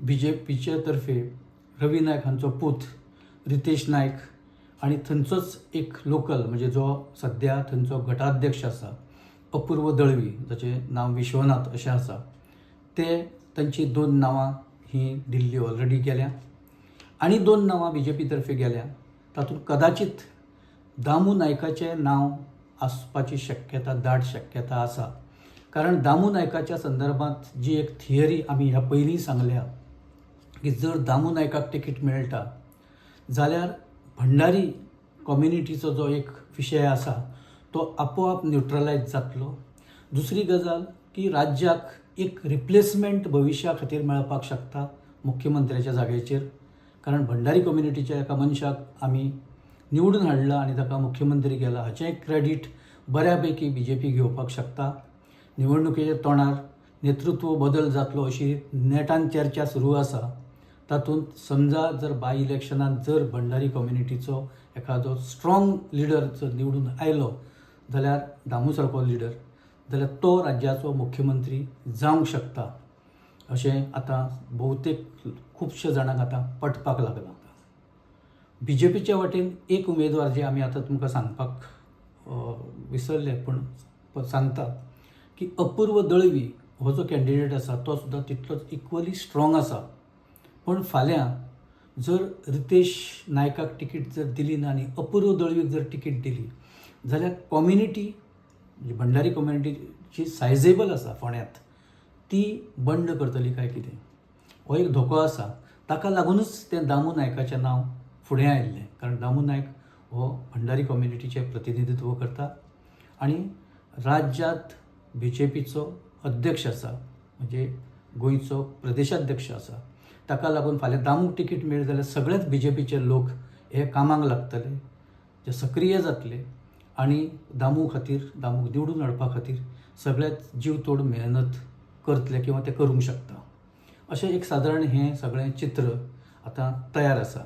BJPचे तर्फे रवी नायक हांचो पूत रितेश नायक आणि थंयचोच एक लोकल म्हणजे जो सध्या थंयचो गटाध्यक्ष आसा अपूर्व दळवी, जाचें नांव विश्वनाथ अशें आसा, ते तांची 2 नांवां ही दिल्ली ऑलरेडी गेल्या आणि 2 नांवां BJP तर्फे गेल्या. तातूंत कदाचित दामू नायकाचें नांव आसपाची शक्यता, दाट शक्यता आसा. कारण दामू नायकाच्या संदर्भात जी एक थियरी आमी ह्या पयलीं सांगल्या की जर दामू नायकाक तिकीट मेळटा जाल्यार भंडारी कम्युनिटीचो जो एक विशय आसा तो आपोआप न्यूट्रलायज जातलो. दुसरी गजाल की राज्याक एक रिप्लेसमेंट भविश्या खातीर मेळपाक शकता मुख्यमंत्र्याच्या जाग्याचेर. कारण भंडारी कम्युनिटीच्या एका मनशाक आमी निवडून हाडला आनी ताका मुख्यमंत्री केला हाचें क्रेडीट बऱ्यापैकी BJP घेवपाक शकता. निवडणुकेच्या तोंडार नेतृत्व बदल जातलो अशी नेटान चर्चा सुरू आसा. तातूंत समजा जर बाय इलेक्शनांत जर भंडारी कम्युनिटीचो एखादो स्ट्रॉंग लिडर जर निवडून आयलो जाल्यार दामू सारको लिडर, जाल्यार तो राज्याचो मुख्यमंत्री जावंक शकता अशें आतां भोवतेक खुबशे जाणांक आतां पटपाक लागला. BJPच्या वाटेन एक उमेदवार जे आमी आतां तुमकां सांगपाक विसरले पूण सांगता की अपूर्व दळवी हो जो कॅन्डिडेट आसा तो सुद्दां तितलोच इक्वली स्ट्रॉंग आसा. पण फाल्यां जर रितेश नायकाक तिकीट जर दिली ना आनी अपूर्व दळवीक जर तिकीट दिली जाल्यार कम्युनिटी म्हणजे भंडारी कम्युनिटी जी सायजेबल आसा फोंड्यांत ती बंड करतली काय कितें हो एक धोको आसा. ताका लागूनच तें दामू नायकाचें नांव फुडें आयिल्लें. कारण दामू नायक हो भंडारी कम्युनिटीचें प्रतिनिधित्व करता आनी राज्यांत BJPचो अध्यक्ष आसा म्हणजे गोंयचो प्रदेशाध्यक्ष आसा. ताका लागून फाल्यां दामूक तिकीट मेळ्ळी जाल्यार सगळेच BJPचे लोक हे कामाक लागतले, जे सक्रीय जातले आनी दामू खातीर, दामूक निवडून हाडपा खातीर सगळेच जीव तोड मेहनत करतले किंवा ते करूंक शकता. अशें एक सादारण हें सगळें चित्र आतां तयार आसा.